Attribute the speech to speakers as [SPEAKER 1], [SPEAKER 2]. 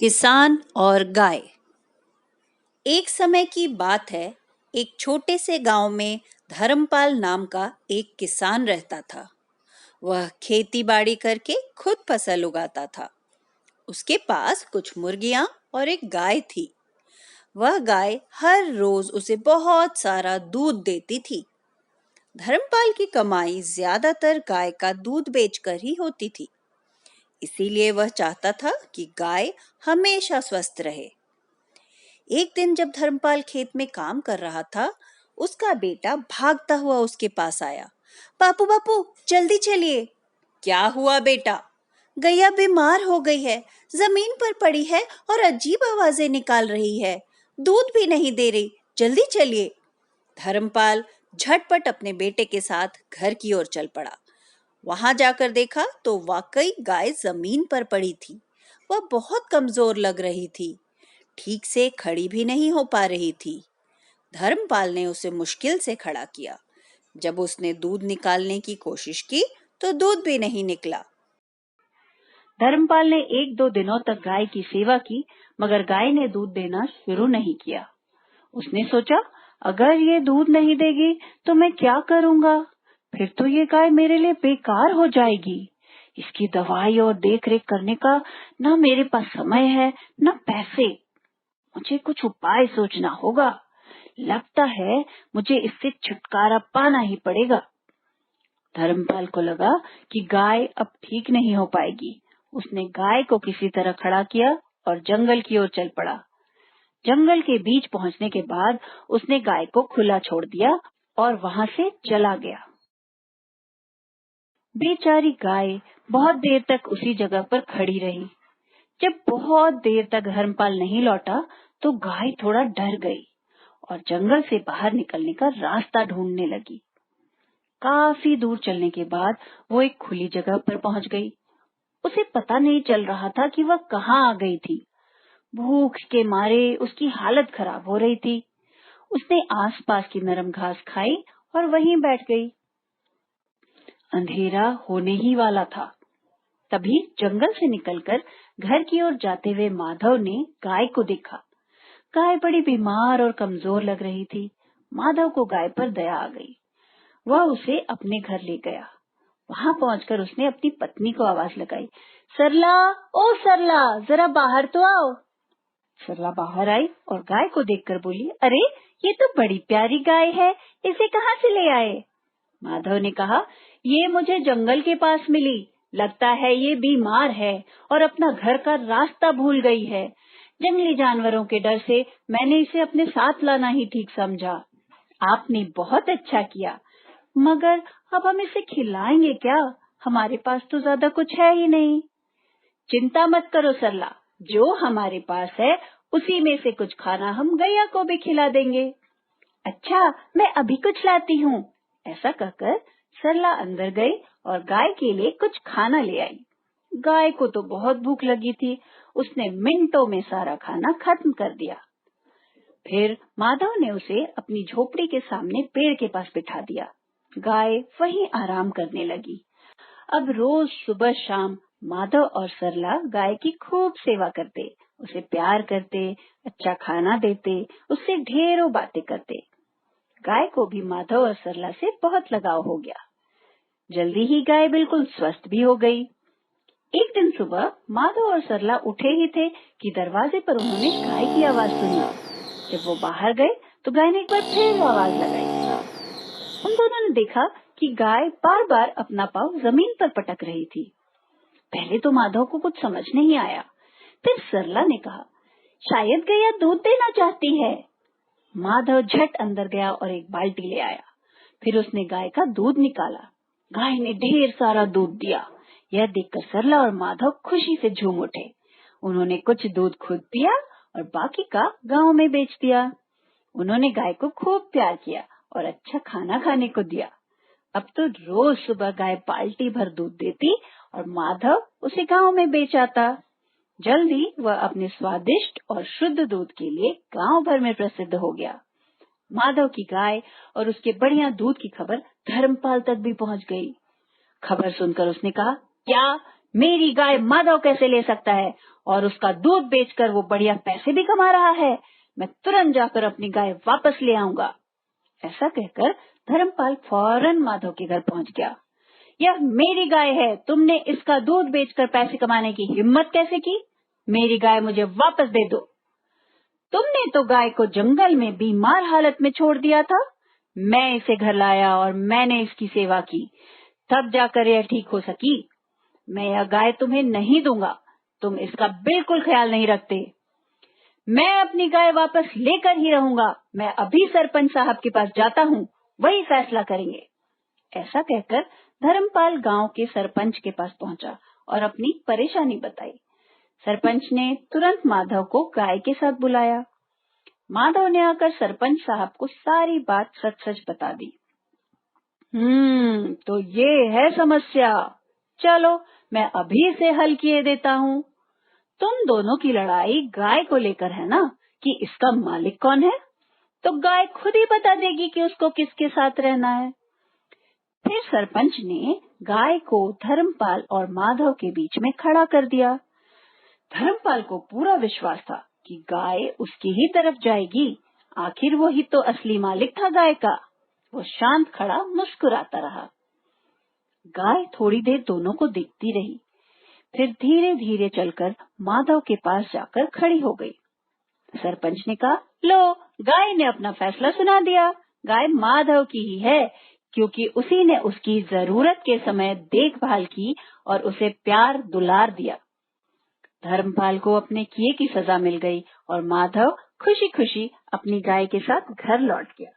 [SPEAKER 1] किसान और गाय। एक समय की बात है। एक छोटे से गांव में धर्मपाल नाम का एक किसान रहता था। वह खेती बाड़ी करके खुद फसल उगाता था। उसके पास कुछ मुर्गियां और एक गाय थी। वह गाय हर रोज उसे बहुत सारा दूध देती थी। धर्मपाल की कमाई ज्यादातर गाय का दूध बेचकर ही होती थी। इसीलिए वह चाहता था कि गाय हमेशा स्वस्थ रहे। एक दिन जब धर्मपाल खेत में काम कर रहा था, उसका बेटा भागता हुआ उसके पास आया। बापू बापू, जल्दी चलिए। क्या हुआ बेटा? गैया बीमार हो गई है, जमीन पर पड़ी है और अजीब आवाजें निकाल रही है, दूध भी नहीं दे रही, जल्दी चलिए। धर्मपाल झटपट अपने बेटे के साथ घर की ओर चल पड़ा। वहां जाकर देखा तो वाकई गाय जमीन पर पड़ी थी। वह बहुत कमजोर लग रही थी, ठीक से खड़ी भी नहीं हो पा रही थी। धर्मपाल ने उसे मुश्किल से खड़ा किया। जब उसने दूध निकालने की कोशिश की तो दूध भी नहीं निकला।
[SPEAKER 2] धर्मपाल ने 1-2 दिनों तक गाय की सेवा की, मगर गाय ने दूध देना शुरू नहीं किया। उसने सोचा, अगर ये दूध नहीं देगी तो मैं क्या करूंगा? फिर तो ये गाय मेरे लिए बेकार हो जाएगी। इसकी दवाई और देखरेख करने का न मेरे पास समय है न पैसे। मुझे कुछ उपाय सोचना होगा। लगता है मुझे इससे छुटकारा पाना ही पड़ेगा। धर्मपाल को लगा कि गाय अब ठीक नहीं हो पाएगी। उसने गाय को किसी तरह खड़ा किया और जंगल की ओर चल पड़ा। जंगल के बीच पहुंचने के बाद उसने गाय को खुला छोड़ दिया और वहां से चला गया। बेचारी गाय बहुत देर तक उसी जगह पर खड़ी रही। जब बहुत देर तक धर्मपाल नहीं लौटा तो गाय थोड़ा डर गई और जंगल से बाहर निकलने का रास्ता ढूंढने लगी। काफी दूर चलने के बाद वो एक खुली जगह पर पहुंच गई। उसे पता नहीं चल रहा था कि वह कहाँ आ गई थी। भूख के मारे उसकी हालत खराब हो रही थी। उसने आसपास की नरम घास खाई और वहीं बैठ गई। अंधेरा होने ही वाला था। तभी जंगल से निकलकर घर की ओर जाते हुए माधव ने गाय को देखा। गाय बड़ी बीमार और कमजोर लग रही थी। माधव को गाय पर दया आ गई। वह उसे अपने घर ले गया। वहां पहुंचकर उसने अपनी पत्नी को आवाज लगाई, सरला, ओ सरला, जरा बाहर तो आओ। सरला बाहर आई और गाय को देखकर बोली, अरे ये तो बड़ी प्यारी गाय है, इसे कहाँ से ले आए? माधव ने कहा, ये मुझे जंगल के पास मिली। लगता है ये बीमार है और अपना घर का रास्ता भूल गई है। जंगली जानवरों के डर से मैंने इसे अपने साथ लाना ही ठीक समझा। आपने बहुत अच्छा किया, मगर अब हम इसे खिलाएंगे क्या? हमारे पास तो ज्यादा कुछ है ही नहीं। चिंता मत करो सरला, जो हमारे पास है उसी में से कुछ खाना हम गैया को भी खिला देंगे। अच्छा, मैं अभी कुछ लाती हूँ। ऐसा कहकर सरला अंदर गई और गाय के लिए कुछ खाना ले आई। गाय को तो बहुत भूख लगी थी। उसने मिनटों में सारा खाना खत्म कर दिया। फिर माधव ने उसे अपनी झोपड़ी के सामने पेड़ के पास बिठा दिया। गाय वहीं आराम करने लगी। अब रोज सुबह शाम माधव और सरला गाय की खूब सेवा करते, उसे प्यार करते, अच्छा खाना देते, उससे ढेरों बातें करते। गाय को भी माधव और सरला से बहुत लगाव हो गया। जल्दी ही गाय बिल्कुल स्वस्थ भी हो गई। एक दिन सुबह माधव और सरला उठे ही थे कि दरवाजे पर उन्होंने गाय की आवाज सुनी। जब वो बाहर गए तो गाय ने एक बार फिर आवाज लगाई। उन दोनों ने देखा कि गाय बार बार अपना पाँव जमीन पर पटक रही थी। पहले तो माधव को कुछ समझ नहीं आया। फिर सरला ने कहा, शायद गैया दूध देना चाहती है। माधव झट अंदर गया और एक बाल्टी ले आया। फिर उसने गाय का दूध निकाला। गाय ने ढेर सारा दूध दिया। यह देखकर सरला और माधव खुशी से झूम उठे। उन्होंने कुछ दूध खुद पिया और बाकी का गांव में बेच दिया। उन्होंने गाय को खूब प्यार किया और अच्छा खाना खाने को दिया। अब तो रोज सुबह गाय बाल्टी भर दूध देती और माधव उसे गांव में बेच आता। जल्दी वह अपने स्वादिष्ट और शुद्ध दूध के लिए गांव भर में प्रसिद्ध हो गया। माधव की गाय और उसके बढ़िया दूध की खबर धर्मपाल तक भी पहुंच गई। खबर सुनकर उसने कहा, क्या मेरी गाय माधव कैसे ले सकता है, और उसका दूध बेचकर वो बढ़िया पैसे भी कमा रहा है। मैं तुरंत जाकर अपनी गाय वापस ले आऊंगा। ऐसा कहकर धर्मपाल फौरन माधव के घर पहुंच गया। यह मेरी गाय है, तुमने इसका दूध बेचकर पैसे कमाने की हिम्मत कैसे की? मेरी गाय मुझे वापस दे दो। तुमने तो गाय को जंगल में बीमार हालत में छोड़ दिया था। मैं इसे घर लाया और मैंने इसकी सेवा की, तब जाकर यह ठीक हो सकी। मैं यह गाय तुम्हें नहीं दूंगा, तुम इसका बिल्कुल ख्याल नहीं रखते। मैं अपनी गाय वापस लेकर ही रहूंगा। मैं अभी सरपंच साहब के पास जाता हूँ, वही फैसला करेंगे। ऐसा कहकर धर्मपाल गांव के सरपंच के पास पहुंचा और अपनी परेशानी बताई। सरपंच ने तुरंत माधव को गाय के साथ बुलाया। माधव ने आकर सरपंच साहब को सारी बात सच सच बता दी। तो ये है समस्या। चलो मैं अभी इसे हल किए देता हूँ। तुम दोनों की लड़ाई गाय को लेकर है ना, कि इसका मालिक कौन है? तो गाय खुद ही बता देगी कि उसको किसके साथ रहना है। फिर सरपंच ने गाय को धर्मपाल और माधव के बीच में खड़ा कर दिया। धर्मपाल को पूरा विश्वास था कि गाय उसकी ही तरफ जाएगी, आखिर वो ही तो असली मालिक था गाय का। वो शांत खड़ा मुस्कुराता रहा। गाय थोड़ी देर दोनों को देखती रही, फिर धीरे धीरे चलकर माधव के पास जाकर खड़ी हो गई। सरपंच ने कहा, लो, गाय ने अपना फैसला सुना दिया। गाय माधव की ही है, क्योंकि उसी ने उसकी जरूरत के समय देखभाल की और उसे प्यार दुलार दिया। धर्मपाल को अपने किए की सजा मिल गई और माधव खुशी खुशी अपनी गाय के साथ घर लौट गया।